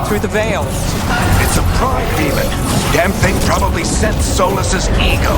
through the veil. It's a pride demon. Damn thing probably sensed Solus's ego.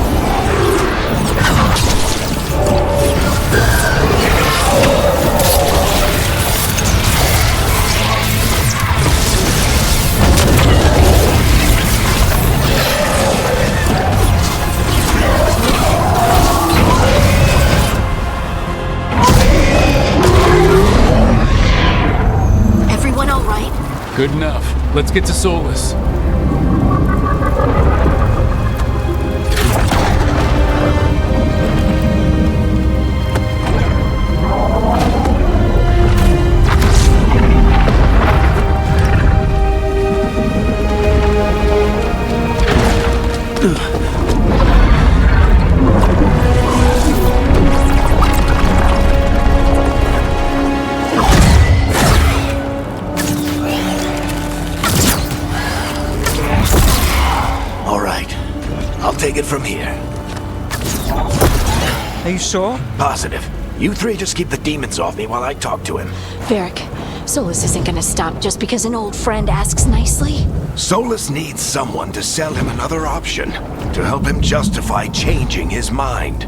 Everyone all right? Good enough. Let's get to Solus. Take it from here. Are you sure? Positive. You three just keep the demons off me while I talk to him. Varric, Solus isn't gonna stop just because an old friend asks nicely. Solus needs someone to sell him another option, to help him justify changing his mind.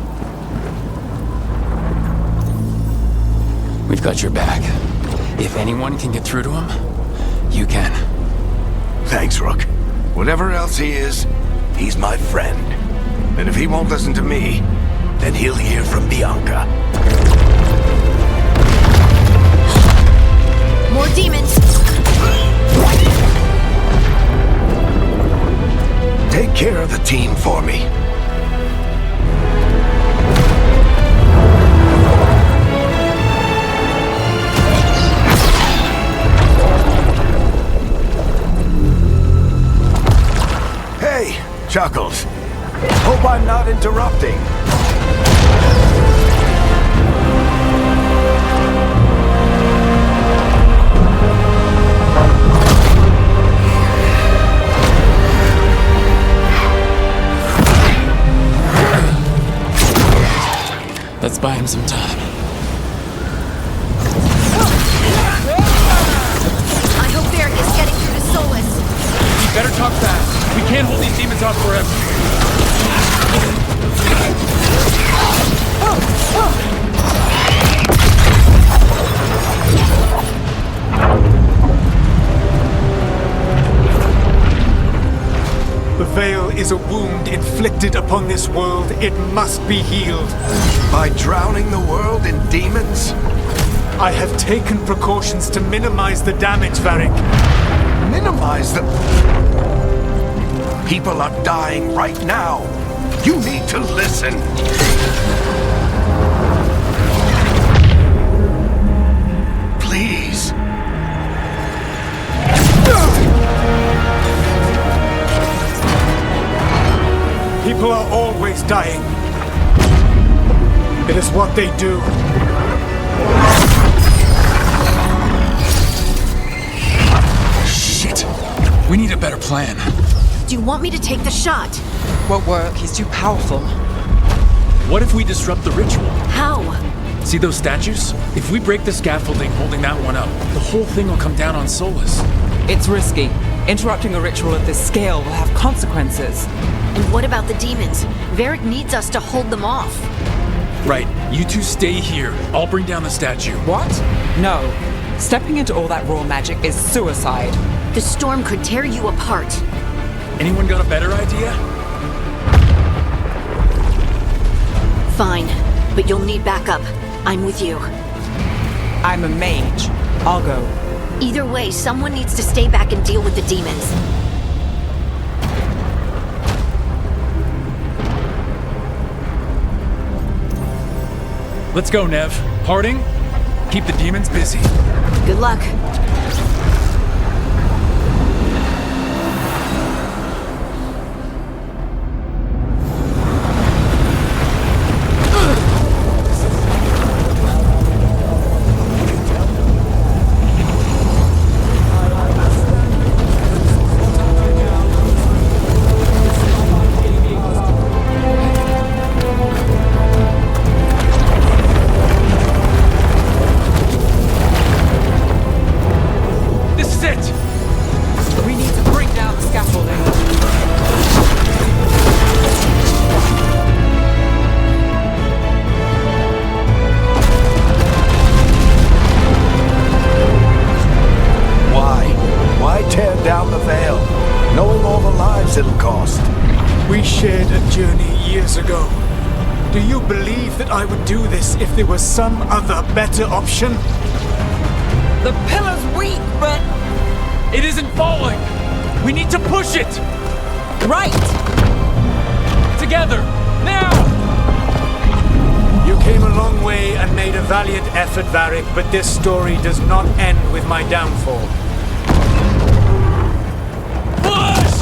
We've got your back. If anyone can get through to him, you can. Thanks, Rook. Whatever else he is, he's my friend. And if he won't listen to me, then he'll hear from Bianca. More demons! Take care of the team for me. Hey, Chuckles. Hope I'm not interrupting. Let's buy him some time. I hope Varric is getting through to Solus. We better talk fast. We can't hold these demons off forever. The veil is a wound inflicted upon this world. It must be healed. By drowning the world in demons? I have taken precautions to minimize the damage, Varric. Minimize the... People are dying right now. You need to listen. Please. People are always dying. It is what they do. Shit. We need a better plan. Do you want me to take the shot? Won't work. He's too powerful. What if we disrupt the ritual? How? See those statues? If we break the scaffolding holding that one up, the whole thing will come down on Solus. It's risky. Interrupting a ritual of this scale will have consequences. And what about the demons? Varric needs us to hold them off. Right. You two stay here. I'll bring down the statue. What? No. Stepping into all that raw magic is suicide. The storm could tear you apart. Anyone got a better idea? Fine, but you'll need backup. I'm with you. I'm a mage. I'll go. Either way, someone needs to stay back and deal with the demons. Let's go, Nev. Harding, keep the demons busy. Good luck. shared a journey years ago. Do you believe that I would do this if there was some other better option? The pillar's weak, but... It isn't falling! We need to push it! Right! Together! Now! You came a long way and made a valiant effort, Varric, but this story does not end with my downfall. Push!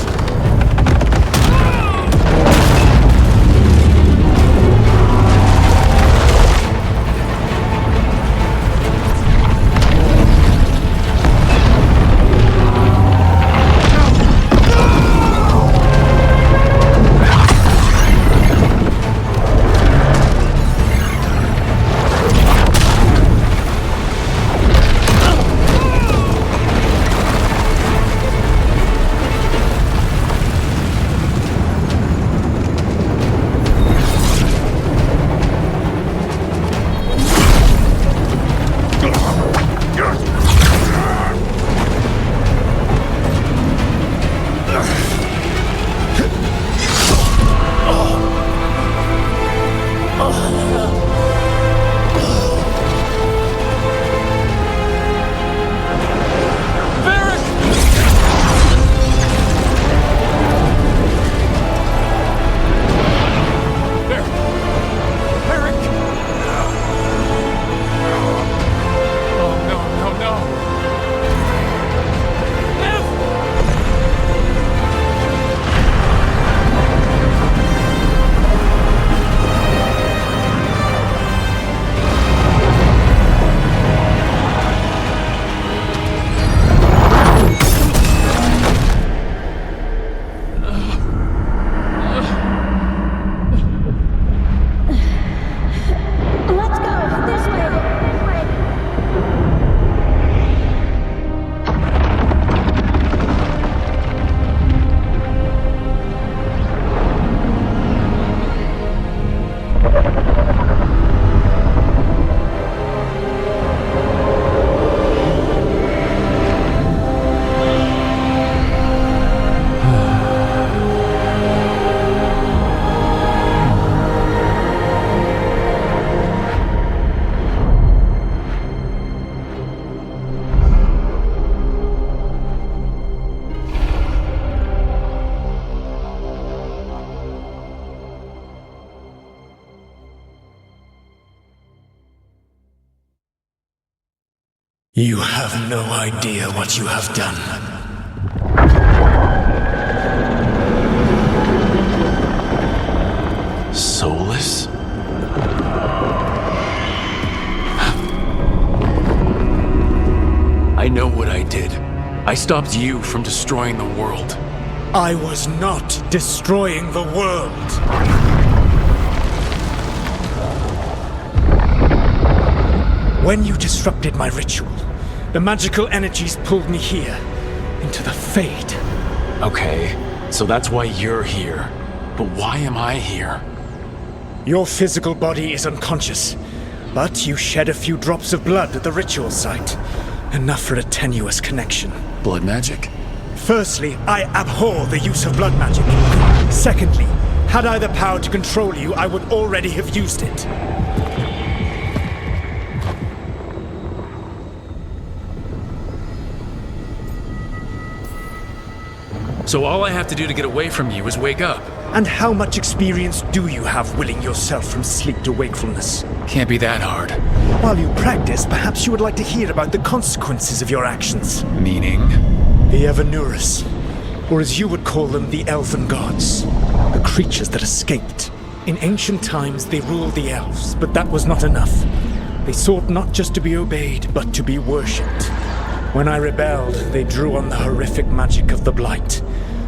You have no idea what you have done. Soulless? I know what I did. I stopped you from destroying the world. I was not destroying the world. When you disrupted my ritual, the magical energies pulled me here, into the Fade. Okay, so that's why you're here. But why am I here? Your physical body is unconscious, but you shed a few drops of blood at the ritual site. Enough for a tenuous connection. Blood magic? Firstly, I abhor the use of blood magic. Secondly, had I the power to control you, I would already have used it. So all I have to do to get away from you is wake up. And how much experience do you have willing yourself from sleep to wakefulness? Can't be that hard. While you practice, perhaps you would like to hear about the consequences of your actions. Meaning? The Evanurus, or as you would call them, the Elven Gods. The creatures that escaped. In ancient times, they ruled the elves, but that was not enough. They sought not just to be obeyed, but to be worshipped. When I rebelled, they drew on the horrific magic of the Blight,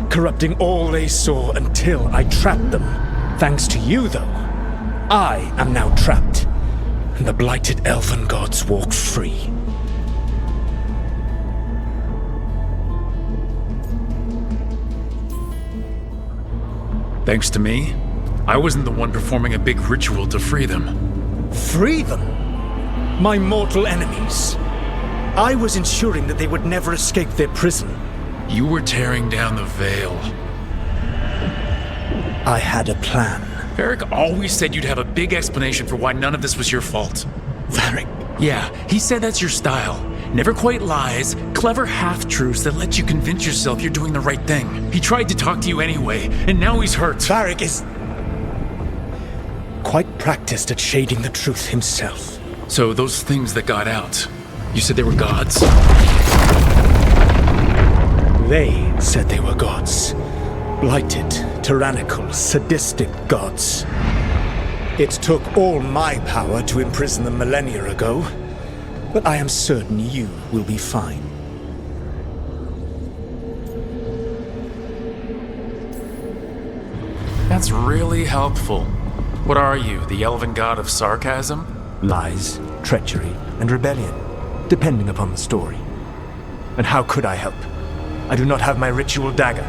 corrupting all they saw until I trapped them. Thanks to you, though, I am now trapped, and the blighted Elven Gods walk free. Thanks to me, I wasn't the one performing a big ritual to free them. Free them? My mortal enemies. I was ensuring that they would never escape their prison. You were tearing down the veil. I had a plan. Varric always said you'd have a big explanation for why none of this was your fault. Varric, Yeah, he said that's your style. Never quite lies, clever half-truths that let you convince yourself you're doing the right thing. He tried to talk to you anyway, and now he's hurt. Varric is quite practiced at shading the truth himself. So those things that got out, you said they were gods? They said they were gods. Blighted, tyrannical, sadistic gods. It took all my power to imprison them millennia ago, but I am certain you will be fine. That's really helpful. What are you, the elven god of sarcasm? Lies, treachery, and rebellion, depending upon the story. And how could I help? I do not have my ritual dagger.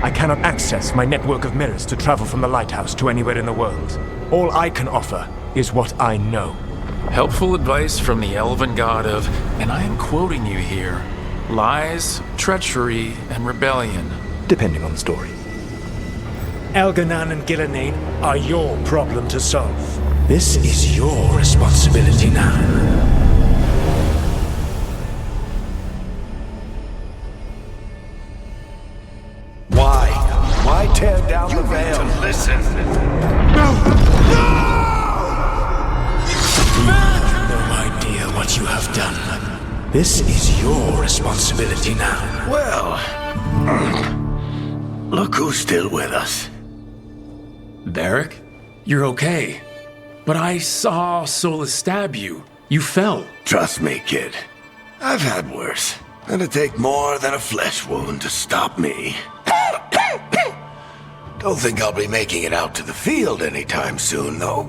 I cannot access my network of mirrors to travel from the lighthouse to anywhere in the world. All I can offer is what I know. Helpful advice from the elven god of, and I am quoting you here, lies, treachery, and rebellion. Depending on the story. Elganan and Gillenane are your problem to solve. This is your responsibility now. Why tear down the veil? To listen. No idea what you have done. This is your responsibility now. Well, look who's still with us. Varric? You're okay. But I saw Solus stab you. You fell. Trust me, kid. I've had worse. It'd take more than a flesh wound to stop me. Don't think I'll be making it out to the field anytime soon, though.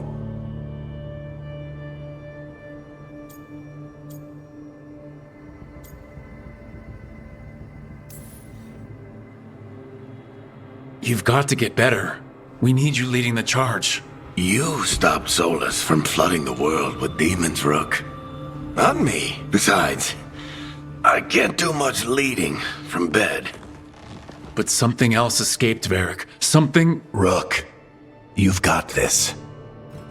You've got to get better. We need you leading the charge. You stopped Solus from flooding the world with demons, Rook. Not me. Besides, I can't do much leading from bed. But something else escaped, Varric. Something... Rook, you've got this.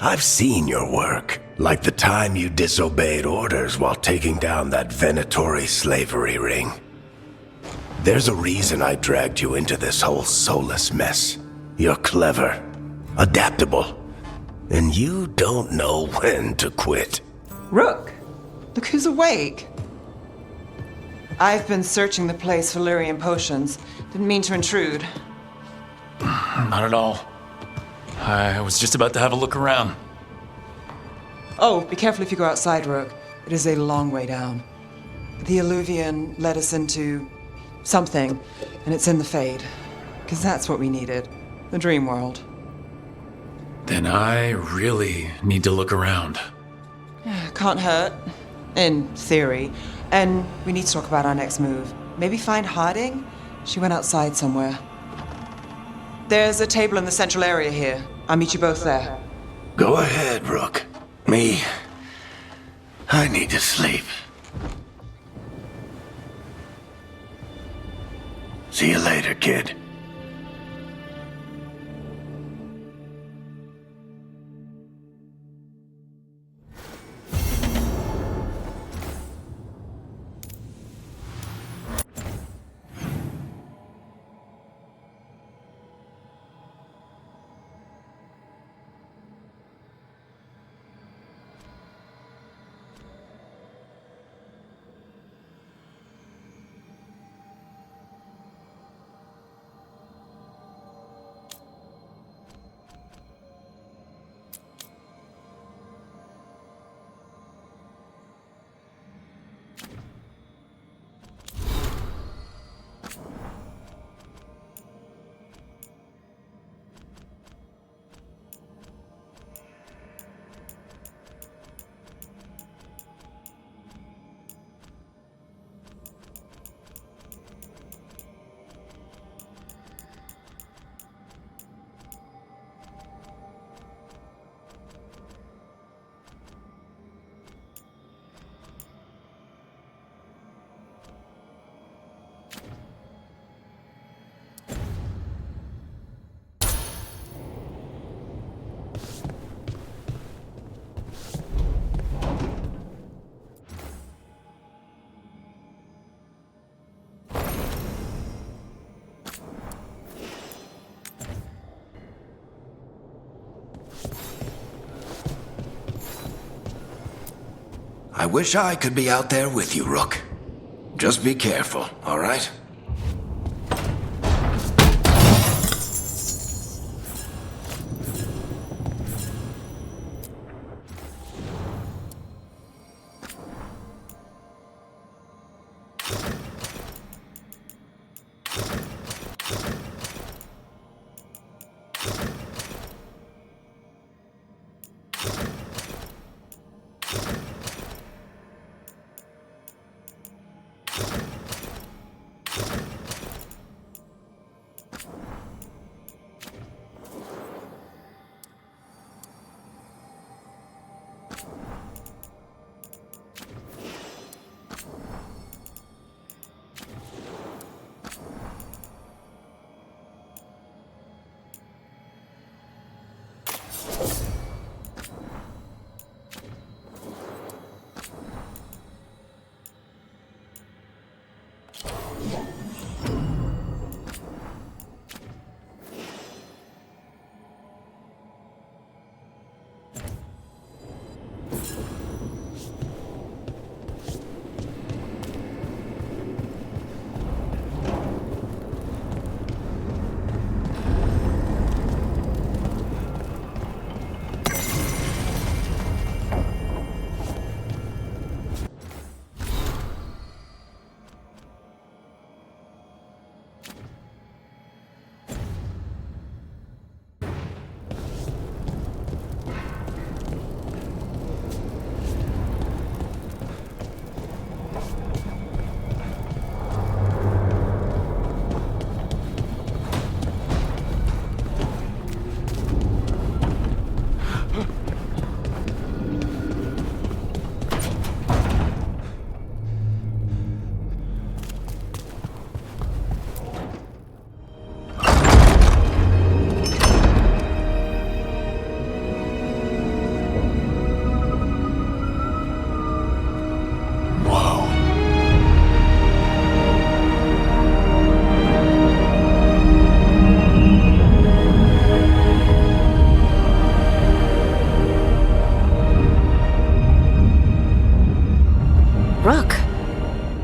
I've seen your work. Like the time you disobeyed orders while taking down that Venatori slavery ring. There's a reason I dragged you into this whole Solus mess. You're clever, adaptable, and you don't know when to quit. Rook, look who's awake. I've been searching the place for Lyrian potions. Didn't mean to intrude. Not at all. I was just about to have a look around. Oh, be careful if you go outside, Rook. It is a long way down. The Alluvian led us into something, and it's in the Fade. Because that's what we needed. The dream world. Then I really need to look around. Can't hurt. In theory. And we need to talk about our next move. Maybe find Harding? She went outside somewhere. There's a table in the central area here. I'll meet you both there. Go ahead, Rook. Me, I need to sleep. See you later, kid. I wish I could be out there with you, Rook. Just be careful, all right?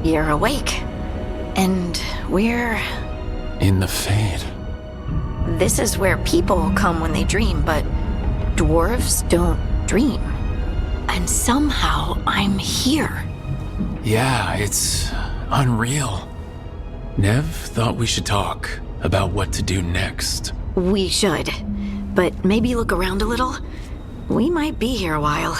You're awake. And we're... In the Fade. This is where people come when they dream, but dwarves don't dream. And somehow I'm here. Yeah, it's unreal. Nev thought we should talk about what to do next. We should. But maybe look around a little. We might be here a while.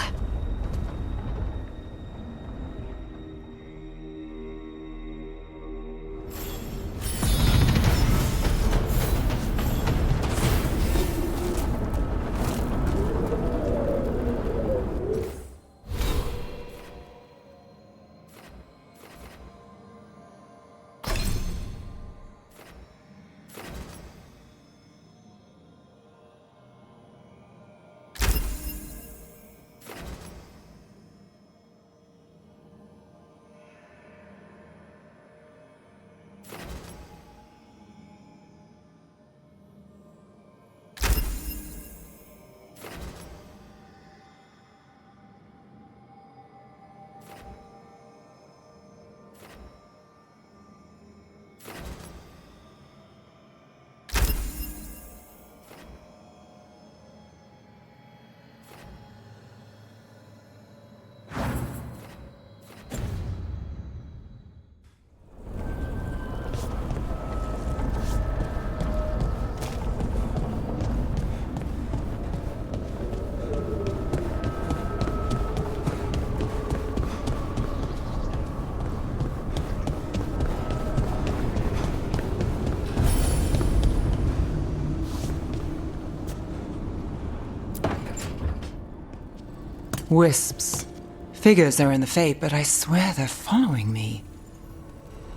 Wisps. Figures are in the Fade, but I swear they're following me.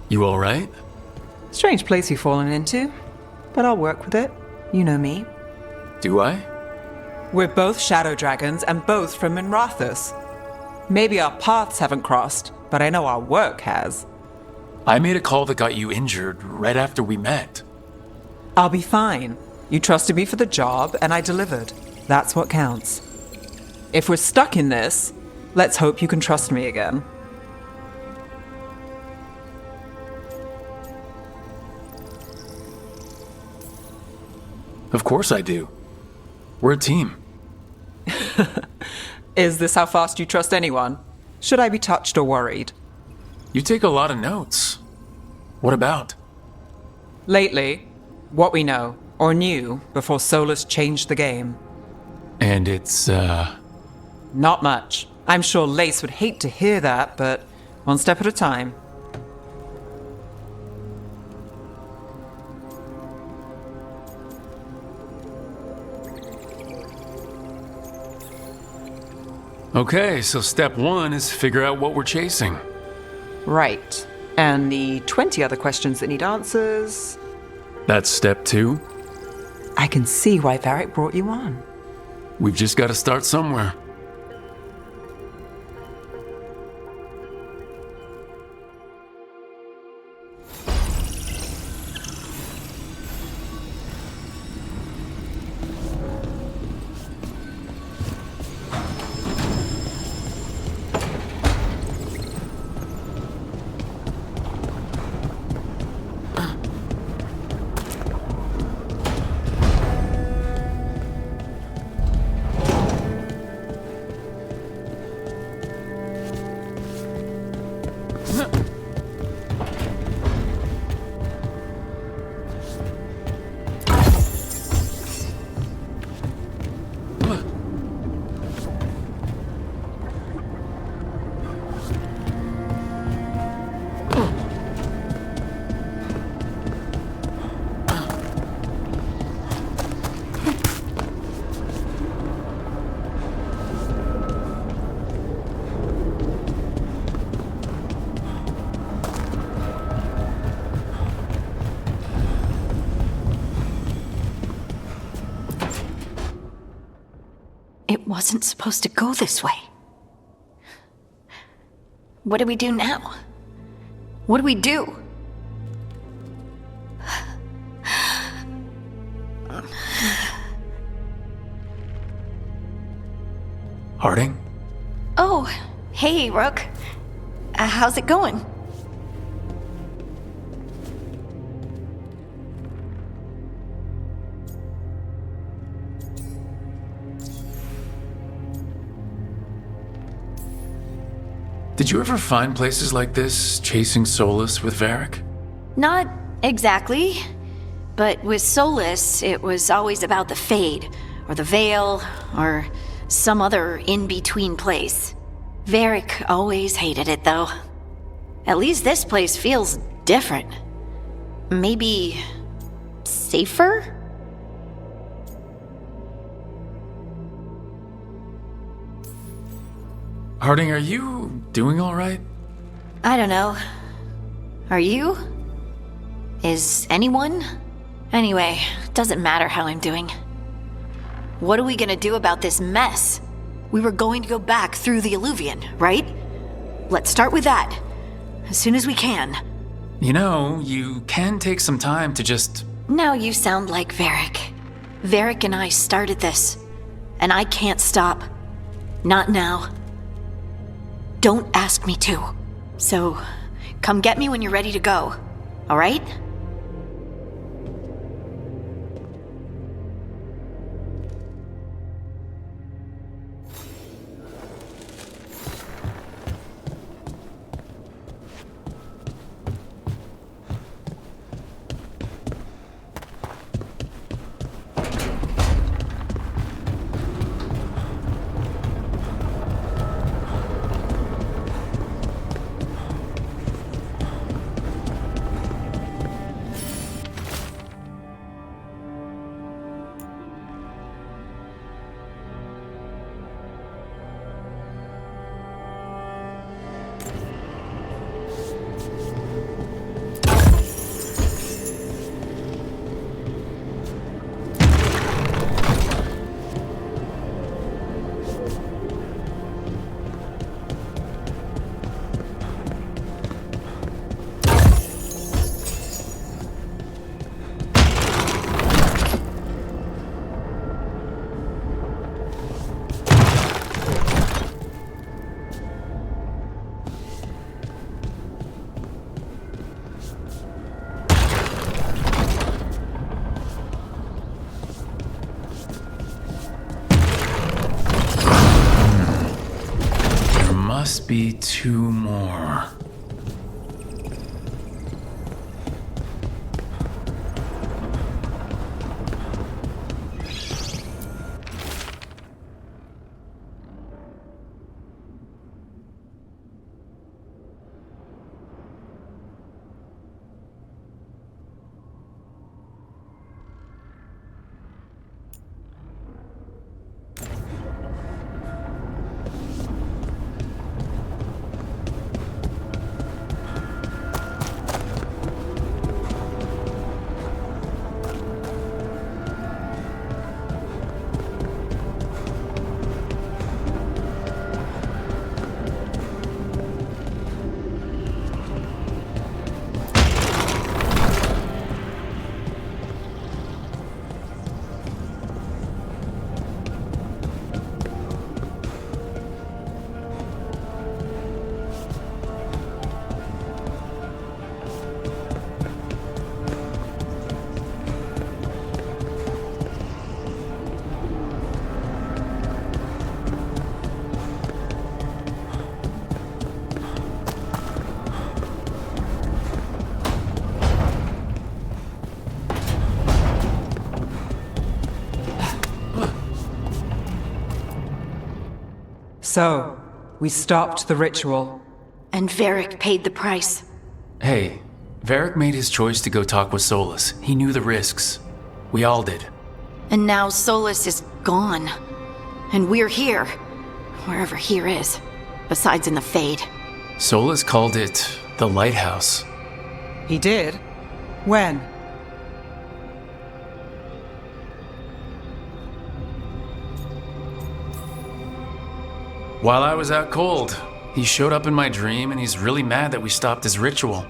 You alright? Strange place you've fallen into, but I'll work with it. You know me. Do I? We're both shadow dragons and both from Minrathous. Maybe our paths haven't crossed, but I know our work has. I made a call that got you injured right after we met. I'll be fine. You trusted me for the job, and I delivered. That's what counts. If we're stuck in this, Let's hope you can trust me again. Of course I do. We're a team. Is this how fast you trust anyone? Should I be touched or worried? You take a lot of notes. What about? Lately, what we know, or knew, before Solus changed the game. And it's, Not much. I'm sure Lace would hate to hear that, but one step at a time. Okay, so step 1 is figure out what we're chasing. Right. And the 20 other questions that need answers... That's step 2. I can see why Varric brought you on. We've just got to start somewhere. It wasn't supposed to go this way. What do we do now? What do we do? Harding? Oh, hey, Rook. How's it going? Did you ever find places like this, chasing Solus with Varric? Not exactly. But with Solus, it was always about the Fade, or the Veil, or some other in-between place. Varric always hated it, though. At least this place feels different. Maybe... safer? Harding, are you doing all right? I don't know. Are you? Is anyone? Anyway, doesn't matter how I'm doing. What are we gonna do about this mess? We were going to go back through the Illuvian, right? Let's start with that. As soon as we can. You know, you can take some time to just... Now you sound like Varric. Varric and I started this. And I can't stop. Not now. Don't ask me to. So, come get me when you're ready to go. Alright? just be 2 more. So, we stopped the ritual. And Varric paid the price. Hey, Varric made his choice to go talk with Solus. He knew the risks. We all did. And now Solus is gone. And we're here. Wherever here is. Besides in the Fade. Solus called it the Lighthouse. He did? When? While I was out cold, he showed up in my dream and he's really mad that we stopped his ritual.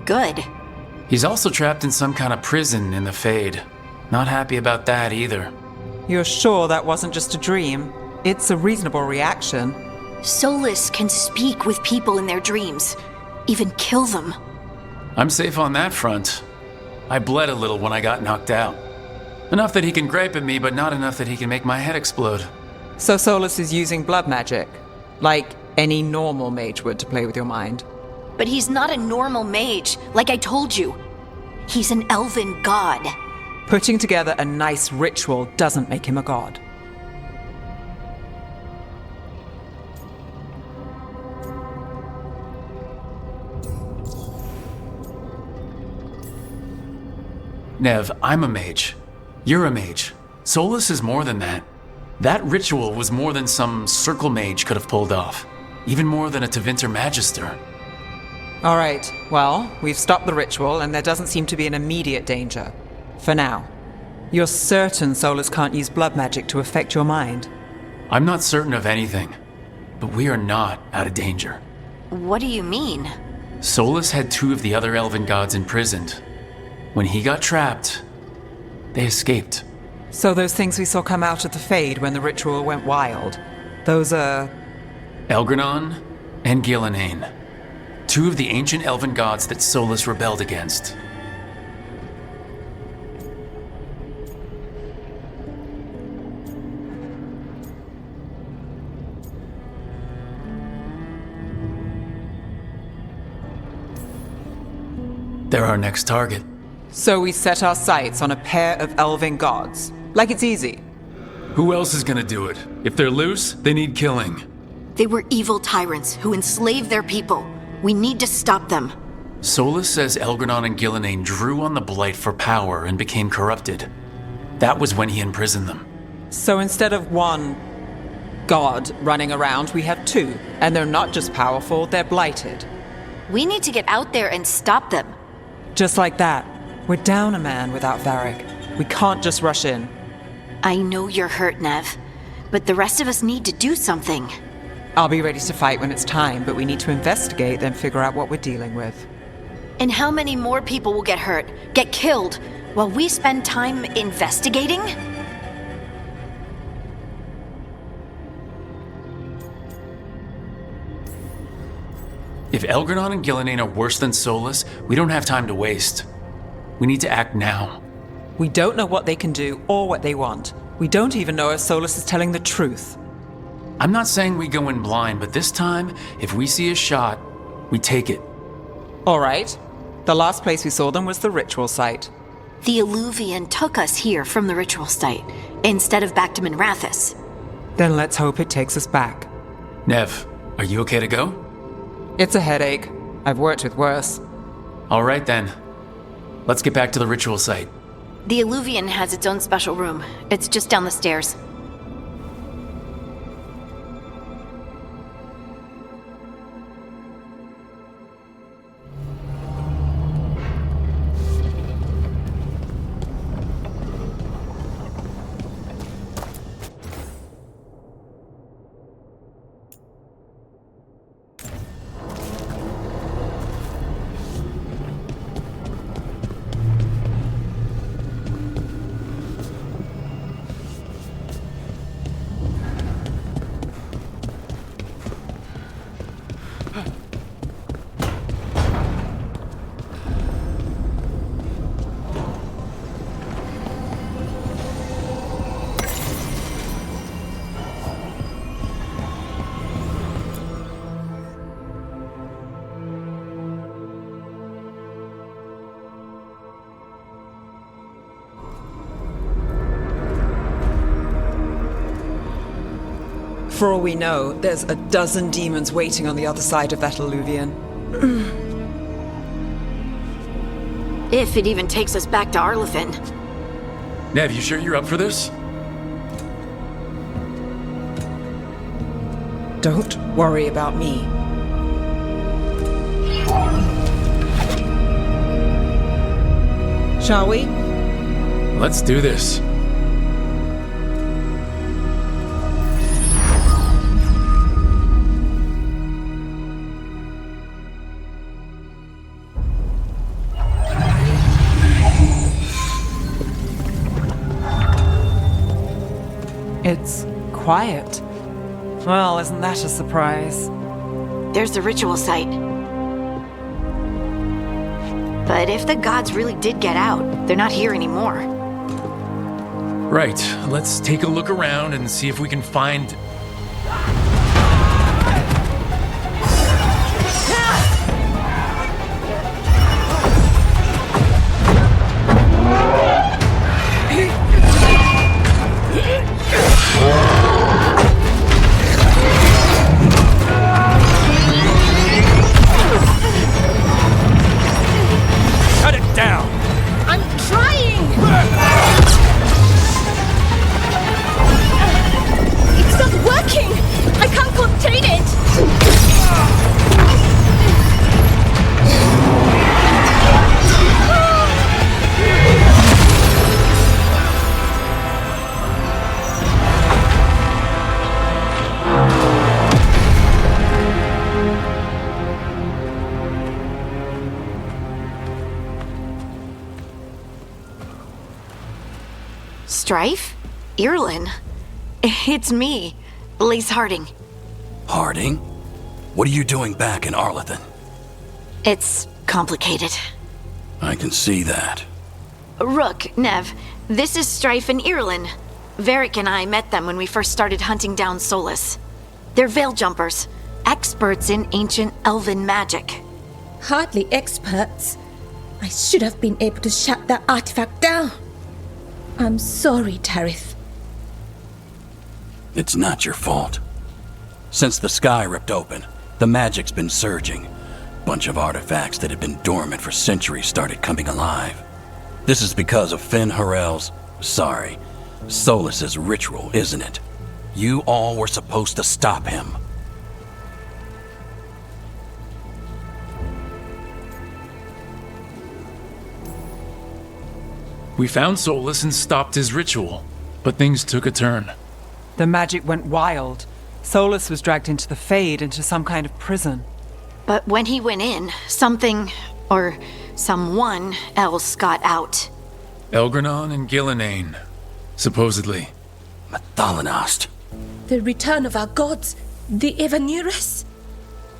Good. He's also trapped in some kind of prison in the Fade. Not happy about that either. You're sure that wasn't just a dream? It's a reasonable reaction. Solus can speak with people in their dreams. Even kill them. I'm safe on that front. I bled a little when I got knocked out. Enough that he can gripe at me, but not enough that he can make my head explode. So Solus is using blood magic, like any normal mage would to play with your mind. But he's not a normal mage, like I told you. He's an elven god. Putting together a nice ritual doesn't make him a god. Nev, I'm a mage. You're a mage. Solus is more than that. That ritual was more than some circle mage could have pulled off. Even more than a Tevinter Magister. All right, well, we've stopped the ritual and there doesn't seem to be an immediate danger. For now. You're certain Solus can't use blood magic to affect your mind? I'm not certain of anything, but we are not out of danger. What do you mean? Solus had 2 of the other elven gods imprisoned. When he got trapped, they escaped. So those things we saw come out of the Fade when the ritual went wild, those are... Elgranon and Gillenane. 2 of the ancient elven gods that Solus rebelled against. They're our next target. So we set our sights on a pair of elven gods. Like it's easy. Who else is gonna do it? If they're loose, they need killing. They were evil tyrants who enslaved their people. We need to stop them. Solus says Elgranon and Gillenane drew on the Blight for power and became corrupted. That was when he imprisoned them. So instead of one god running around, we have 2. And they're not just powerful, they're blighted. We need to get out there and stop them. Just like that. We're down a man without Varric. We can't just rush in. I know you're hurt, Nev, but the rest of us need to do something. I'll be ready to fight when it's time, but we need to investigate, then figure out what we're dealing with. And how many more people will get hurt, get killed, while we spend time investigating? If Elgranon and Gillenane are worse than Solus, we don't have time to waste. We need to act now. We don't know what they can do or what they want. We don't even know if Solus is telling the truth. I'm not saying we go in blind, but this time, if we see a shot, we take it. All right. The last place we saw them was the ritual site. The Illuvian took us here from the ritual site, instead of back to Minrathous. Then let's hope it takes us back. Nev, are you okay to go? It's a headache. I've worked with worse. All right then. Let's get back to the ritual site. The Illuvian has its own special room. It's just down the stairs. For all we know, there's a dozen demons waiting on the other side of that Illuvian. If it even takes us back to Arlethan. Nev, you sure you're up for this? Don't worry about me. Shall we? Let's do this. It's quiet. Well, isn't that a surprise? There's the ritual site. But if the gods really did get out, they're not here anymore. Right, let's take a look around and see if we can find... Shut it down! I'm trying! It's not working! I can't contain it! Strife? Irlin? It's me, Lace Harding. Harding? What are you doing back in Arlethan? It's complicated. I can see that. Rook, Nev, this is Strife and Irlin. Varric and I met them when we first started hunting down Solus. They're veil jumpers, experts in ancient elven magic. Hardly experts. I should have been able to shut that artifact down. I'm sorry, Tarith. It's not your fault. Since the sky ripped open, the magic's been surging. Bunch of artifacts that had been dormant for centuries started coming alive. This is because of Finn Harel's... Solus's ritual, isn't it? You all were supposed to stop him. We found Solus and stopped his ritual, but things took a turn. The magic went wild. Solus was dragged into the Fade, into some kind of prison. But when he went in, something, or someone else got out. Elgranon and Gillinane, supposedly. Mathalanost. The return of our gods, the Evanurus.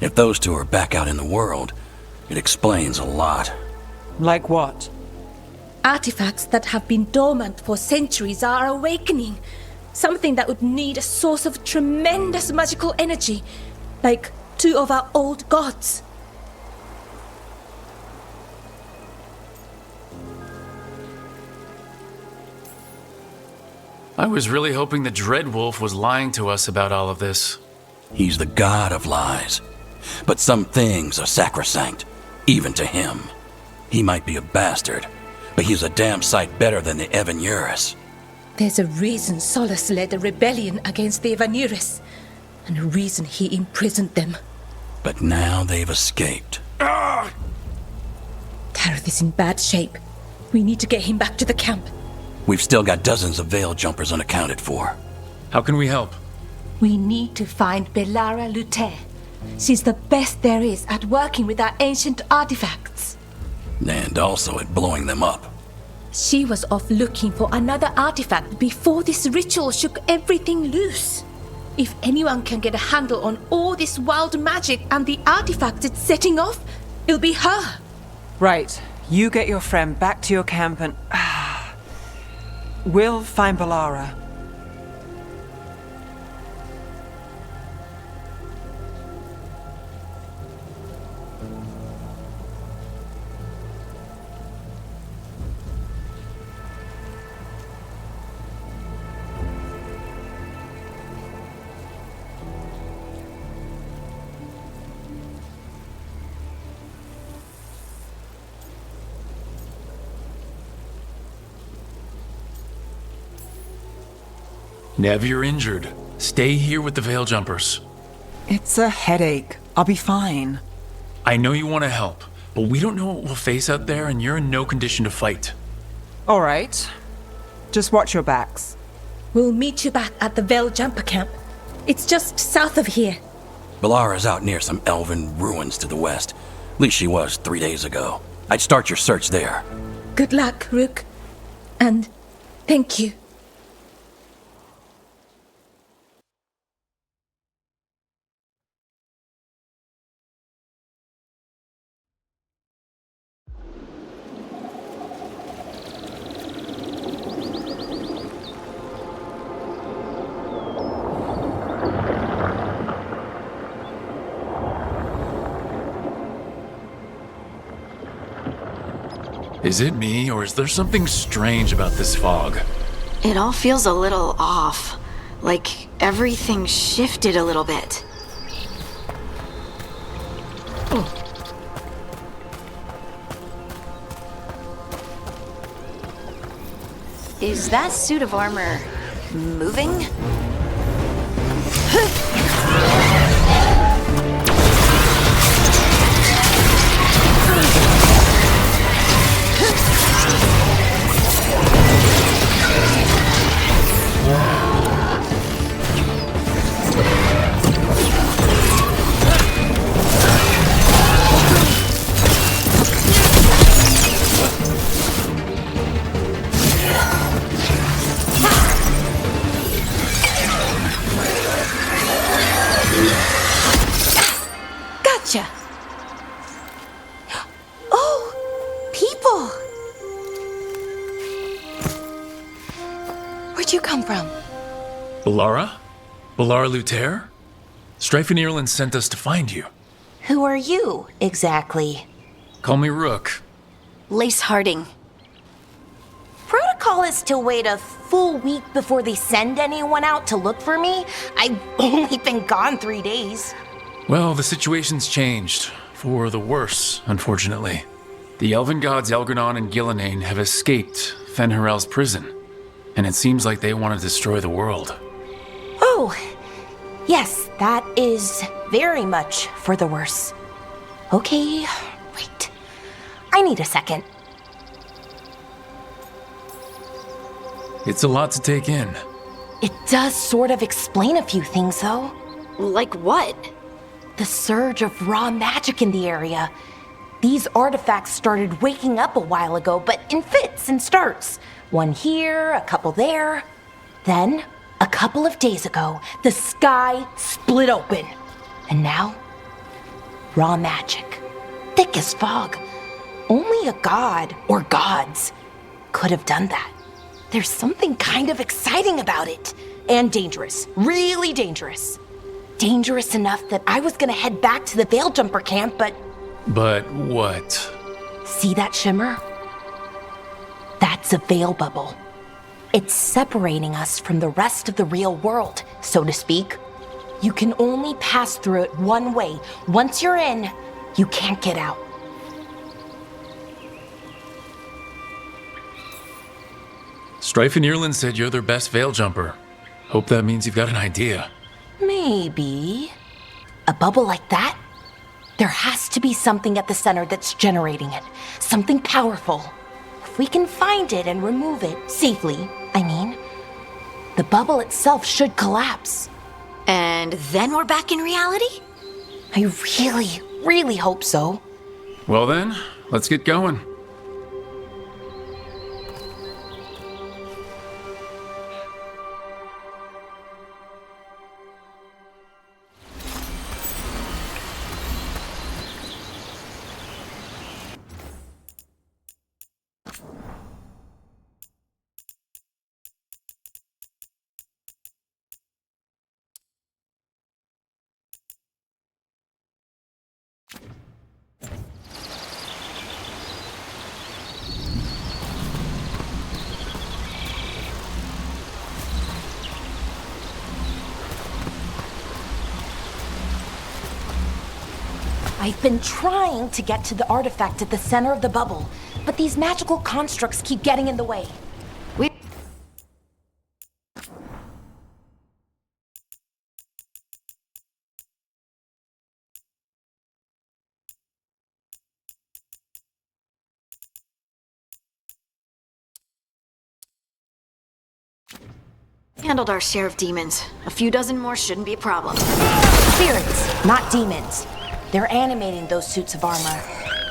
If those two are back out in the world, it explains a lot. Like what? Artifacts that have been dormant for centuries are awakening. Something that would need a source of tremendous magical energy, like two of our old gods. I was really hoping the Dreadwolf was lying to us about all of this. He's the god of lies. But some things are sacrosanct, even to him. He might be a bastard, but he's a damn sight better than the Evanuris. There's a reason Solus led a rebellion against the Evanuris, and a reason he imprisoned them. But now they've escaped. Tareth is in bad shape. We need to get him back to the camp. We've still got dozens of veil jumpers unaccounted for. How can we help? We need to find Belara Luther. She's the best there is at working with our ancient artifacts. And also at blowing them up. She was off looking for another artifact before this ritual shook everything loose. If anyone can get a handle on all this wild magic and the artifacts it's setting off, it'll be her. Right. You get your friend back to your camp and... we'll find Belara. Nev, you're injured. Stay here with the veil jumpers. It's a headache. I'll be fine. I know you want to help, but we don't know what we'll face out there, and you're in no condition to fight. All right. Just watch your backs. We'll meet you back at the Veil Jumper camp. It's just south of here. Belara's out near some elven ruins to the west. At least she was 3 days ago. I'd start your search there. Good luck, Rook. And thank you. Is it me, or is there something strange about this fog? It all feels a little off. Like everything shifted a little bit. Is that suit of armor moving? Gotcha. Oh, people. Where'd you come from? Belara? Belara Luther? Strife and Ireland sent us to find you. Who are you, exactly? Call me Rook. Lace Harding. Protocol is to wait a full week before they send anyone out to look for me. I've only been gone 3 days. Well, the situation's changed. For the worse, unfortunately. The elven gods Elgranon and Gillenane have escaped Fen'Harel's prison. And it seems like they want to destroy the world. Oh, yes, that is very much for the worse. Okay, wait. I need a second. It's a lot to take in. It does sort of explain a few things, though. Like what? The surge of raw magic in the area. These artifacts started waking up a while ago, but in fits and starts. One here, a couple there. Then, a couple of days ago, the sky split open. And now, raw magic. Thick as fog. Only a god, or gods, could have done that. There's something kind of exciting about it. and dangerous. Really dangerous. Dangerous enough that I was gonna head back to the Veil Jumper camp, but... But what? See that shimmer? That's a veil bubble. It's separating us from the rest of the real world, so to speak. You can only pass through it one way. Once you're in, you can't get out. Strife and Irland said you're their best veil jumper. Hope that means you've got an idea. Maybe. A bubble like that? There has to be something at the center that's generating it. Something powerful. If we can find it and remove it, safely, I mean, the bubble itself should collapse. And then we're back in reality? I really, really hope so. Well then, let's get going. I've been trying to get to the artifact at the center of the bubble, but these magical constructs keep getting in the way. Handled our share of demons. A few dozen more shouldn't be a problem. Spirits, not demons. They're animating those suits of armor.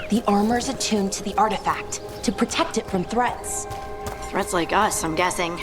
The armor's attuned to the artifact to protect it from threats. Threats like us, I'm guessing.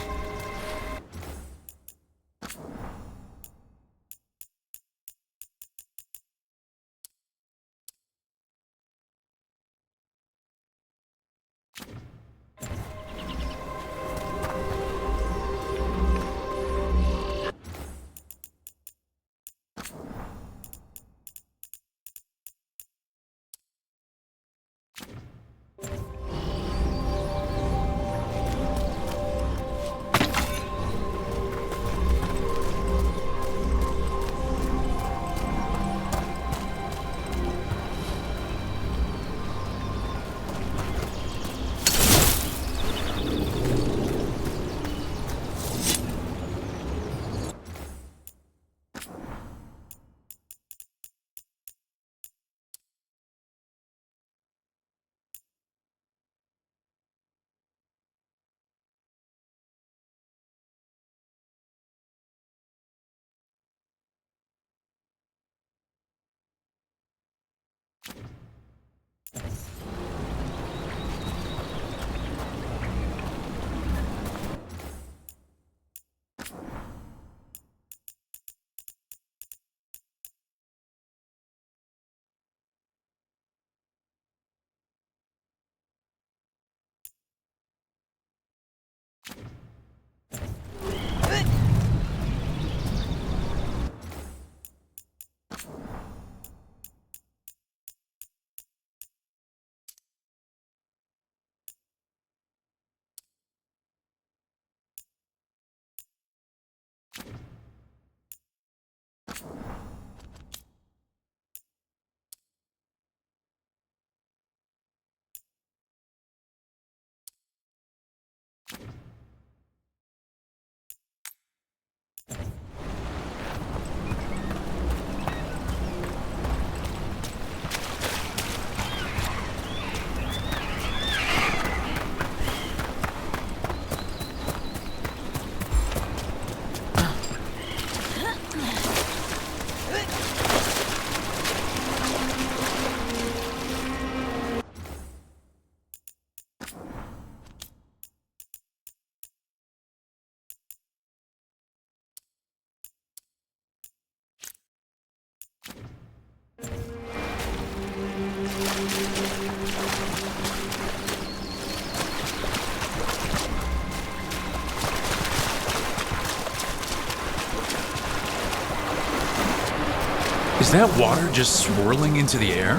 Is that water just swirling into the air?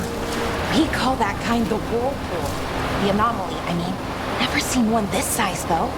We call that kind the whirlpool. The anomaly, I mean. Never seen one this size, though.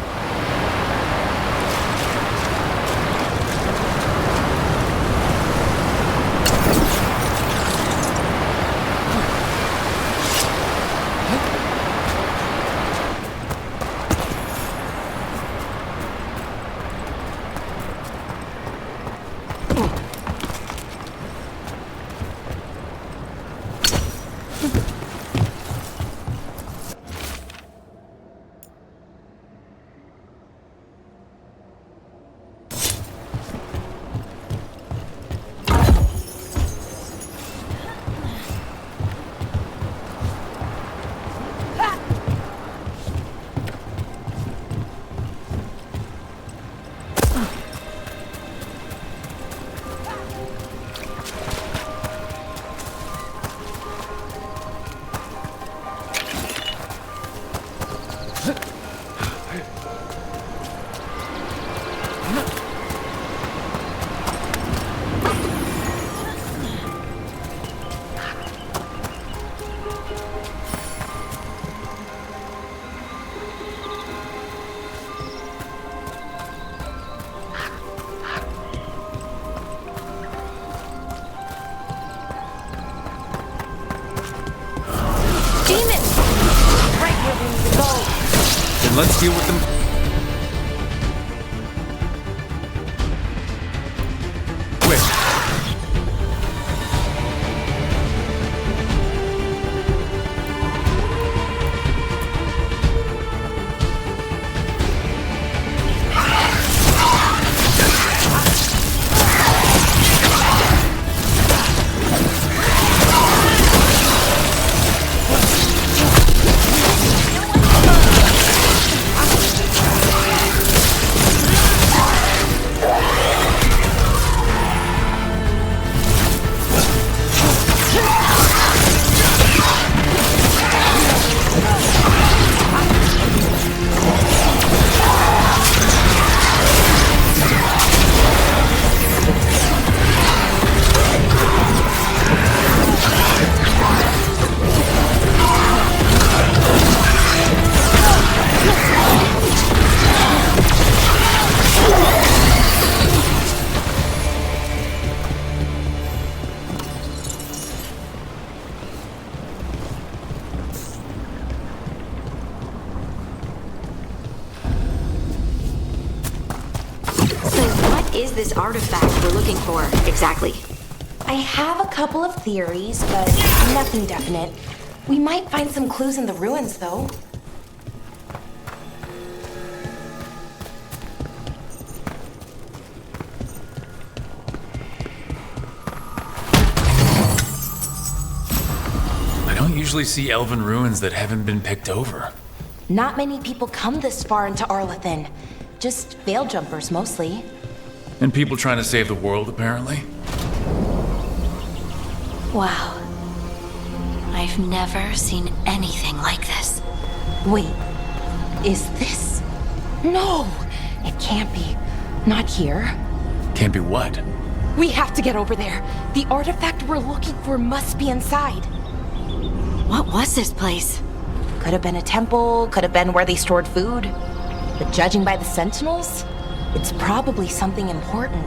Let's deal with them. Quick. Is this artifact we're looking for, exactly? I have a couple of theories, but nothing definite. We might find some clues in the ruins, though. I don't usually see elven ruins that haven't been picked over. Not many people come this far into Arlathan. Just veil jumpers, mostly. And people trying to save the world, apparently. Wow. I've never seen anything like this. Wait, is this? No, it can't be. Not here. Can't be what? We have to get over there. The artifact we're looking for must be inside. What was this place? Could have been a temple, could have been where they stored food. But judging by the sentinels, it's probably something important.